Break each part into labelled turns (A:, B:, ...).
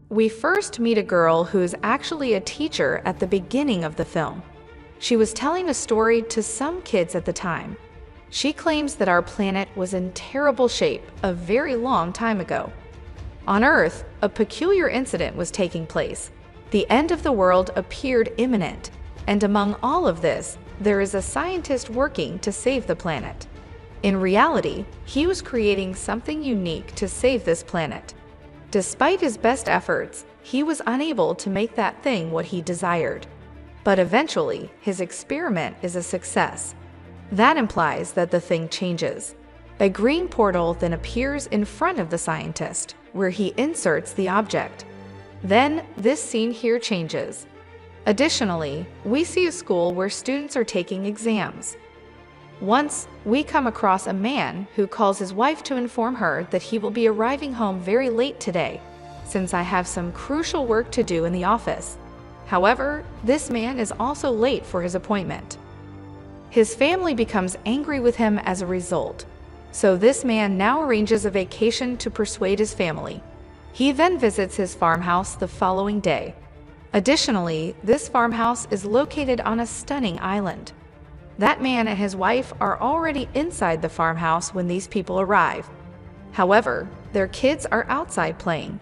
A: We first meet a girl who is actually a teacher at the beginning of the film. She was telling a story to some kids at the time. She claims that our planet was in terrible shape a very long time ago. On Earth, a peculiar incident was taking place. The end of the world appeared imminent, and among all of this, there is a scientist working to save the planet. In reality, he was creating something unique to save this planet. Despite his best efforts, he was unable to make that thing what he desired. But eventually, his experiment is a success. That implies that the thing changes. A green portal then appears in front of the scientist, where he inserts the object. Then, this scene here changes. Additionally, we see a school where students are taking exams. Once, we come across a man who calls his wife to inform her that he will be arriving home very late today, since I have some crucial work to do in the office. However, this man is also late for his appointment. His family becomes angry with him as a result, so this man now arranges a vacation to persuade his family. He then visits his farmhouse the following day. Additionally, this farmhouse is located on a stunning island. That man and his wife are already inside the farmhouse when these people arrive. However, their kids are outside playing.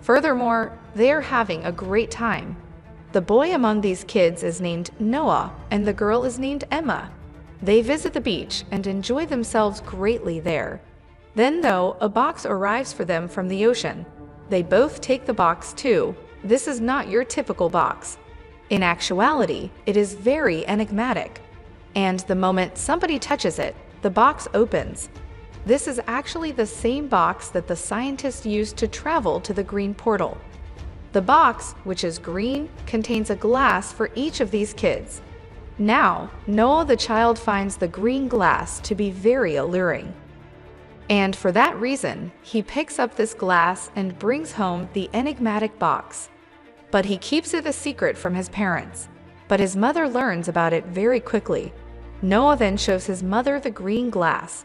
A: Furthermore, they are having a great time. The boy among these kids is named Noah, and the girl is named Emma. They visit the beach and enjoy themselves greatly there. Then, though, a box arrives for them from the ocean. They both take the box too. This is not your typical box. In actuality, it is very enigmatic. And the moment somebody touches it, the box opens. This is actually the same box that the scientists used to travel to the green portal. The box, which is green, contains a glass for each of these kids. Now, Noah the child finds the green glass to be very alluring. And for that reason, he picks up this glass and brings home the enigmatic box. But he keeps it a secret from his parents. But his mother learns about it very quickly. Noah then shows his mother the green glass.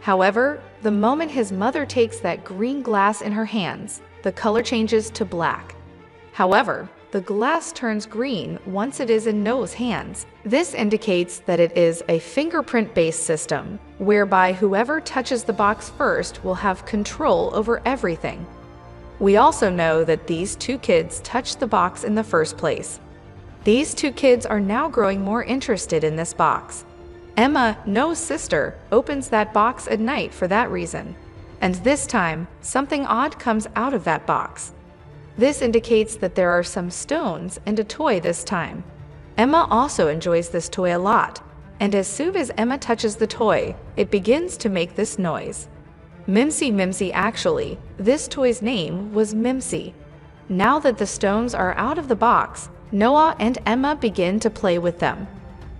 A: However, the moment his mother takes that green glass in her hands, the color changes to black. However, the glass turns green once it is in Noah's hands. This indicates that it is a fingerprint-based system, whereby whoever touches the box first will have control over everything. We also know that these two kids touched the box in the first place. These two kids are now growing more interested in this box. Emma, Noah's sister, opens that box at night for that reason. And this time, something odd comes out of that box. This indicates that there are some stones and a toy this time. Emma also enjoys this toy a lot, and as soon as Emma touches the toy, it begins to make this noise. Mimzy actually, this toy's name was Mimzy. Now that the stones are out of the box, Noah and Emma begin to play with them,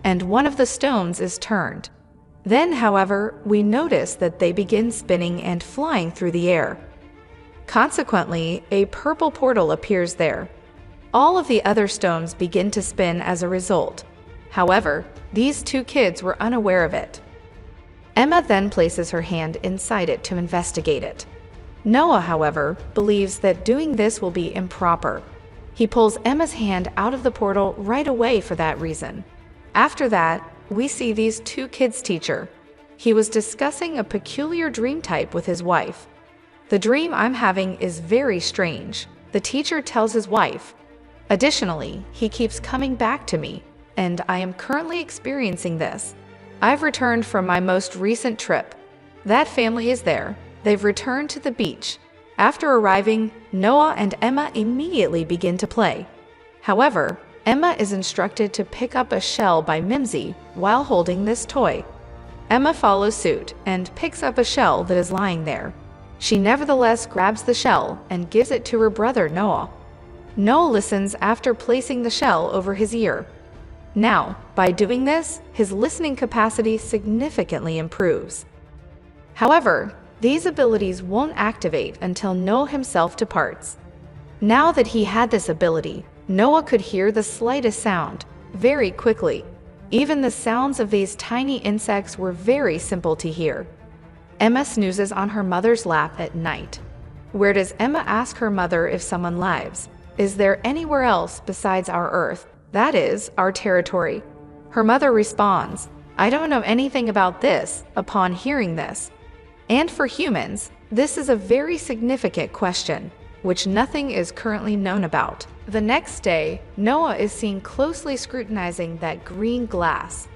A: and one of the stones is turned. Then, however, we notice that they begin spinning and flying through the air. Consequently, a purple portal appears there. All of the other stones begin to spin as a result. However, these two kids were unaware of it. Emma then places her hand inside it to investigate it. Noah, however, believes that doing this will be improper. He pulls Emma's hand out of the portal right away for that reason. After that, we see these two kids' teacher. He was discussing a peculiar dream type with his wife. The dream I'm having is very strange, the teacher tells his wife. Additionally, he keeps coming back to me, and I am currently experiencing this. I've returned from my most recent trip. That family is there. They've returned to the beach. After arriving, Noah and Emma immediately begin to play. However, Emma is instructed to pick up a shell by Mimzy while holding this toy. Emma follows suit and picks up a shell that is lying there. She nevertheless grabs the shell and gives it to her brother Noah. Noah listens after placing the shell over his ear. Now, by doing this, his listening capacity significantly improves. However, these abilities won't activate until Noah himself departs. Now that he had this ability, Noah could hear the slightest sound very quickly. Even the sounds of these tiny insects were very simple to hear. Emma snoozes on her mother's lap at night. Where does Emma ask her mother if someone lives? Is there anywhere else besides our Earth, that is, our territory? Her mother responds, I don't know anything about this, upon hearing this. And for humans, this is a very significant question, which nothing is currently known about. The next day, Noah is seen closely scrutinizing that green glass.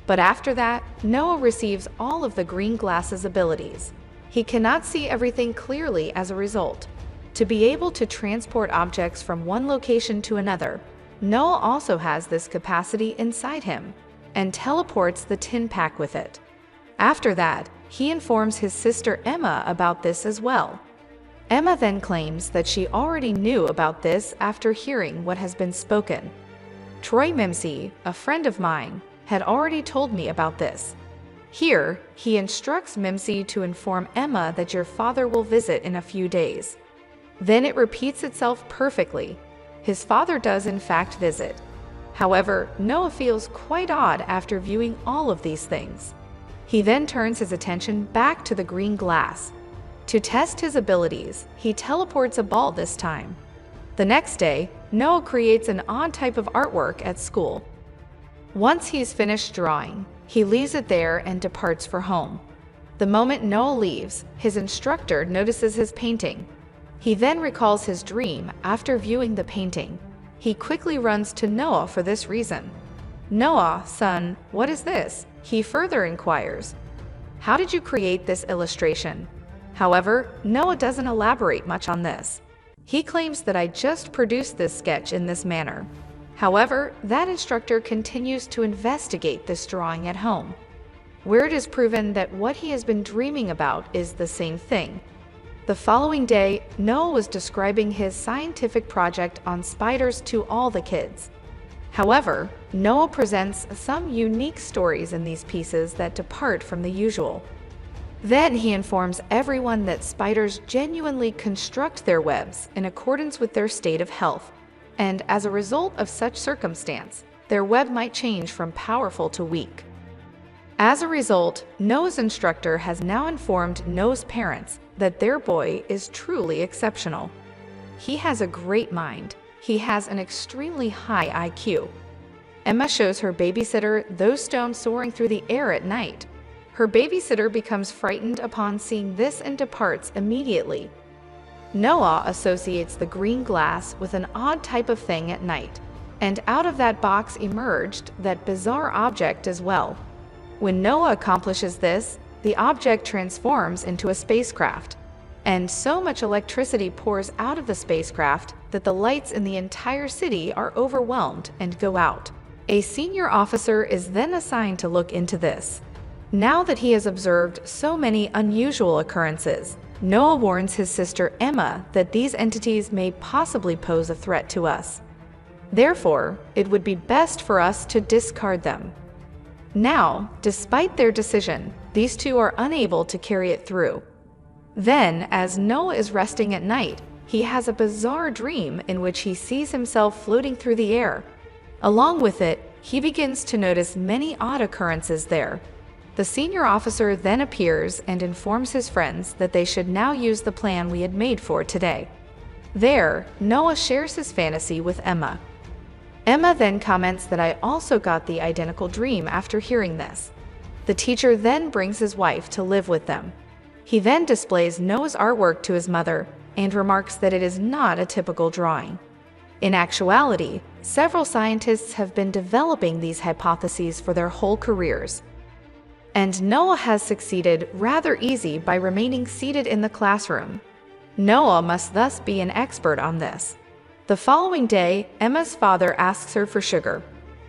A: But after that, Noah receives all of the green glass's abilities. He cannot see everything clearly as a result. To be able to transport objects from one location to another, Noah also has this capacity inside him, and teleports the tin pack with it. After that, he informs his sister Emma about this as well. Emma then claims that she already knew about this after hearing what has been spoken. Troy Mimzy, a friend of mine, had already told me about this. Here, he instructs Mimzy to inform Emma that your father will visit in a few days. Then it repeats itself perfectly. His father does in fact visit. However, Noah feels quite odd after viewing all of these things. He then turns his attention back to the green glass. To test his abilities, he teleports a ball this time. The next day, Noah creates an odd type of artwork at school. Once he's finished drawing, he leaves it there and departs for home. The moment Noah leaves, his instructor notices his painting. He then recalls his dream after viewing the painting. He quickly runs to Noah for this reason. Noah, son, what is this? He further inquires. How did you create this illustration? However, Noah doesn't elaborate much on this. He claims that I just produced this sketch in this manner. However, that instructor continues to investigate this drawing at home, where it is proven that what he has been dreaming about is the same thing. The following day, Noah was describing his scientific project on spiders to all the kids. However, Noah presents some unique stories in these pieces that depart from the usual. Then he informs everyone that spiders genuinely construct their webs in accordance with their state of health, and as a result of such circumstance, their web might change from powerful to weak. As a result, Noah's instructor has now informed Noah's parents that their boy is truly exceptional. He has a great mind. He has an extremely high IQ. Emma shows her babysitter those stones soaring through the air at night. Her babysitter becomes frightened upon seeing this and departs immediately. Noah associates the green glass with an odd type of thing at night, and out of that box emerged that bizarre object as well. When Noah accomplishes this, the object transforms into a spacecraft, and so much electricity pours out of the spacecraft that the lights in the entire city are overwhelmed and go out. A senior officer is then assigned to look into this. Now that he has observed so many unusual occurrences, Noah warns his sister Emma that these entities may possibly pose a threat to us. Therefore, it would be best for us to discard them. Now, despite their decision, these two are unable to carry it through. Then, as Noah is resting at night, he has a bizarre dream in which he sees himself floating through the air. Along with it, he begins to notice many odd occurrences there. The senior officer then appears and informs his friends that they should now use the plan we had made for today. There, Noah shares his fantasy with Emma. Emma then comments that I also got the identical dream after hearing this. The teacher then brings his wife to live with them. He then displays Noah's artwork to his mother and remarks that it is not a typical drawing. In actuality, several scientists have been developing these hypotheses for their whole careers. And Noah has succeeded rather easy by remaining seated in the classroom. Noah must thus be an expert on this. The following day, Emma's father asks her for sugar.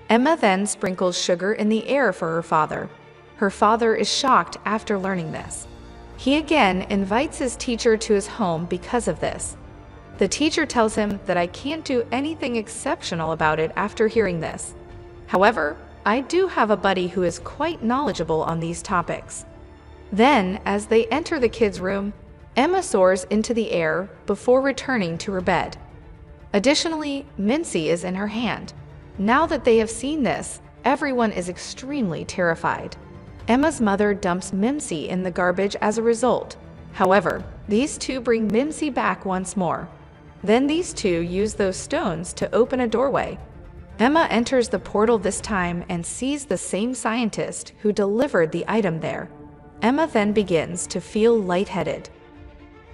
A: Emma then sprinkles sugar in the air for her father. Her father is shocked after learning this. He again invites his teacher to his home because of this. The teacher tells him that I can't do anything exceptional about it after hearing this. However, I do have a buddy who is quite knowledgeable on these topics. Then, as they enter the kids' room, Emma soars into the air before returning to her bed. Additionally, Mimzy is in her hand. Now that they have seen this, everyone is extremely terrified. Emma's mother dumps Mimzy in the garbage as a result. However, these two bring Mimzy back once more. Then these two use those stones to open a doorway. Emma enters the portal this time and sees the same scientist who delivered the item there. Emma then begins to feel lightheaded.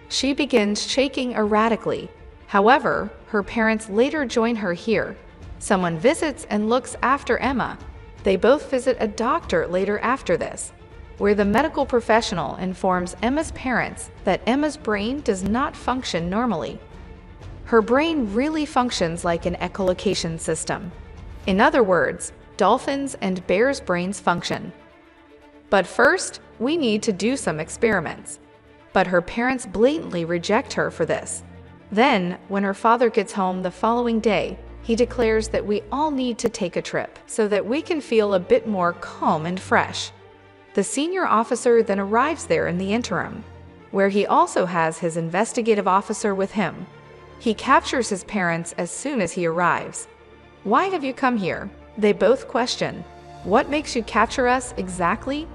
A: She begins shaking erratically. However, her parents later join her here. Someone visits and looks after Emma. They both visit a doctor later after this, where the medical professional informs Emma's parents that Emma's brain does not function normally. Her brain really functions like an echolocation system. In other words, dolphins' and bears' brains function. But first, we need to do some experiments. But her parents blatantly reject her for this. Then, when her father gets home the following day, he declares that we all need to take a trip so that we can feel a bit more calm and fresh. The senior officer then arrives there in the interim, where he also has his investigative officer with him. He captures his parents as soon as he arrives. "Why have you come here?" they both question. "What makes you capture us exactly?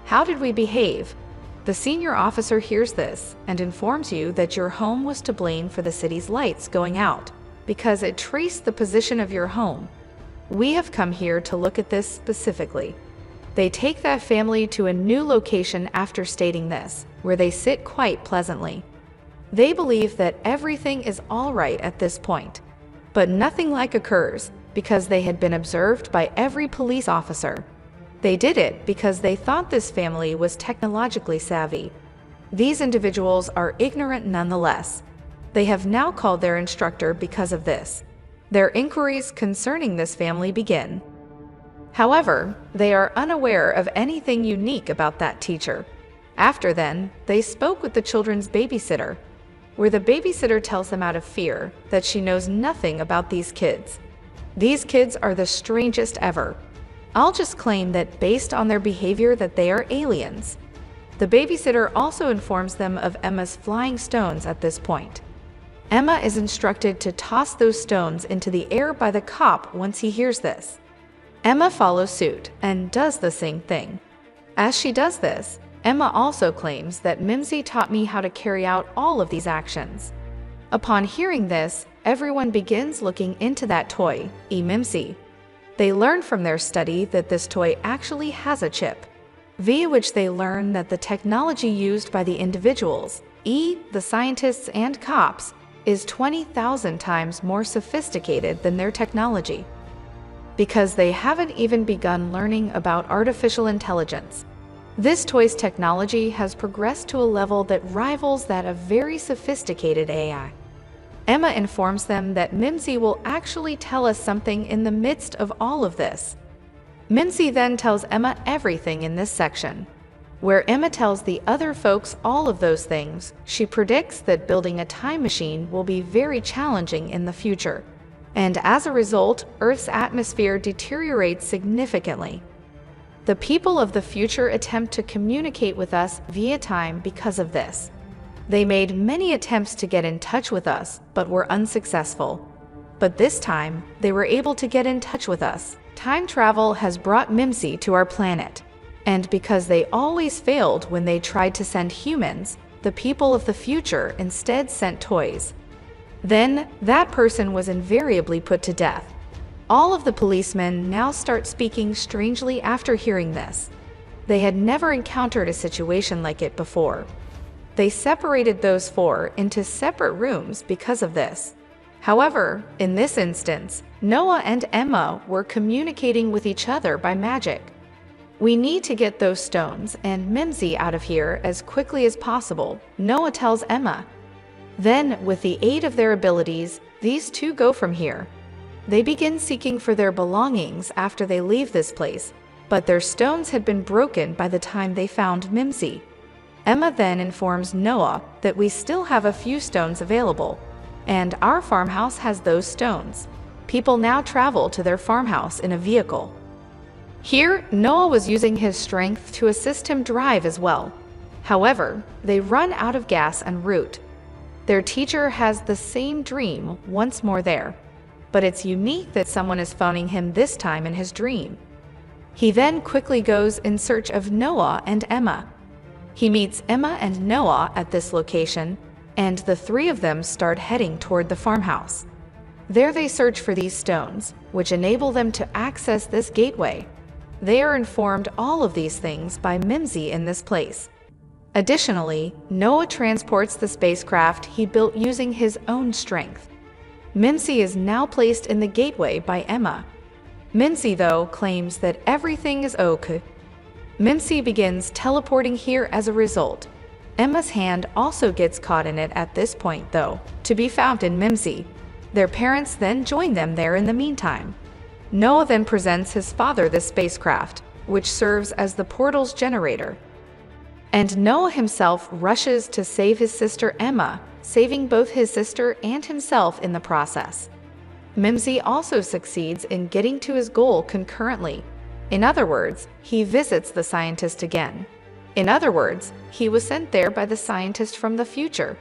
A: How did we behave?" The senior officer hears this and informs you that your home was to blame for the city's lights going out because it traced the position of your home. "We have come here to look at this specifically." They take that family to a new location after stating this, where they sit quite pleasantly. They believe that everything is all right at this point, but nothing like occurs because they had been observed by every police officer. They did it because they thought this family was technologically savvy. These individuals are ignorant nonetheless. They have now called their instructor because of this. Their inquiries concerning this family begin. However, they are unaware of anything unique about that teacher. After then, they spoke with the children's babysitter, where the babysitter tells them out of fear that she knows nothing about these kids. These kids are the strangest ever. I'll just claim that based on their behavior that they are aliens. The babysitter also informs them of Emma's flying stones at this point. Emma is instructed to toss those stones into the air by the cop once he hears this. Emma follows suit and does the same thing. As she does this, Emma also claims that Mimzy taught me how to carry out all of these actions. Upon hearing this, everyone begins looking into that toy, Mimzy. They learn from their study that this toy actually has a chip, via which they learn that the technology used by the individuals, the scientists and cops, is 20,000 times more sophisticated than their technology. Because they haven't even begun learning about artificial intelligence. This toy's technology has progressed to a level that rivals that of very sophisticated AI. Emma informs them that Mimzy will actually tell us something in the midst of all of this. Mimzy then tells Emma everything in this section. Where Emma tells the other folks all of those things, she predicts that building a time machine will be very challenging in the future. And as a result, Earth's atmosphere deteriorates significantly. The people of the future attempt to communicate with us via time because of this. They made many attempts to get in touch with us, but were unsuccessful. But this time, they were able to get in touch with us. Time travel has brought Mimzy to our planet. And because they always failed when they tried to send humans, the people of the future instead sent toys. Then, that person was invariably put to death. All of the policemen now start speaking strangely after hearing this. They had never encountered a situation like it before. They separated those four into separate rooms because of this. However, in this instance, Noah and Emma were communicating with each other by magic. "We need to get those stones and Mimzy out of here as quickly as possible," Noah tells Emma. Then, with the aid of their abilities, these two go from here. They begin seeking for their belongings after they leave this place, but their stones had been broken by the time they found Mimzy. Emma then informs Noah that we still have a few stones available, and our farmhouse has those stones. People now travel to their farmhouse in a vehicle. Here, Noah was using his strength to assist him drive as well. However, they run out of gas en route. Their teacher has the same dream once more there, but it's unique that someone is phoning him this time in his dream. He then quickly goes in search of Noah and Emma. He meets Emma and Noah at this location, and the three of them start heading toward the farmhouse. There they search for these stones, which enable them to access this gateway. They are informed all of these things by Mimzy in this place. Additionally, Noah transports the spacecraft he built using his own strength. Mimzy is now placed in the gateway by Emma. Mimzy, though, claims that everything is okay. Mimzy begins teleporting here as a result. Emma's hand also gets caught in it at this point, though, to be found in Mimzy. Their parents then join them there in the meantime. Noah then presents his father the spacecraft, which serves as the portal's generator. And Noah himself rushes to save his sister Emma, saving both his sister and himself in the process. Mimzy also succeeds in getting to his goal concurrently. In other words, he visits the scientist again. In other words, he was sent there by the scientist from the future.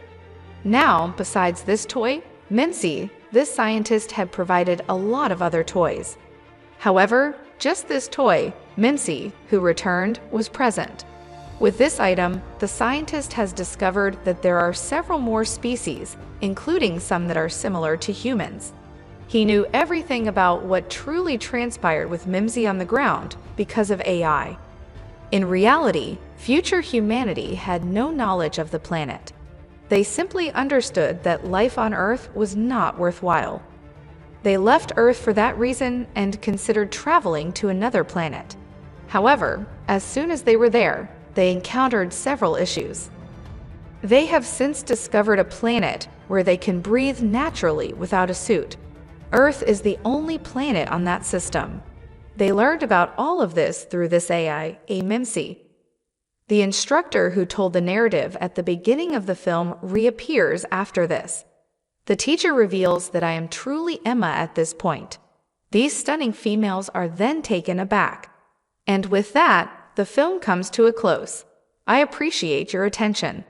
A: Now, besides this toy, Mimzy, this scientist had provided a lot of other toys. However, just this toy, Mimzy, who returned, was present. With this item, the scientist has discovered that there are several more species, including some that are similar to humans. He knew everything about what truly transpired with Mimzy on the ground because of AI. In reality, future humanity had no knowledge of the planet. They simply understood that life on Earth was not worthwhile. They left Earth for that reason and considered traveling to another planet. However, as soon as they were there, they encountered several issues. They have since discovered a planet where they can breathe naturally without a suit. Earth is the only planet on that system. They learned about all of this through this AI, Mimzy. The instructor who told the narrative at the beginning of the film reappears after this. The teacher reveals that I am truly Emma at this point. These stunning females are then taken aback. And with that, the film comes to a close. I appreciate your attention.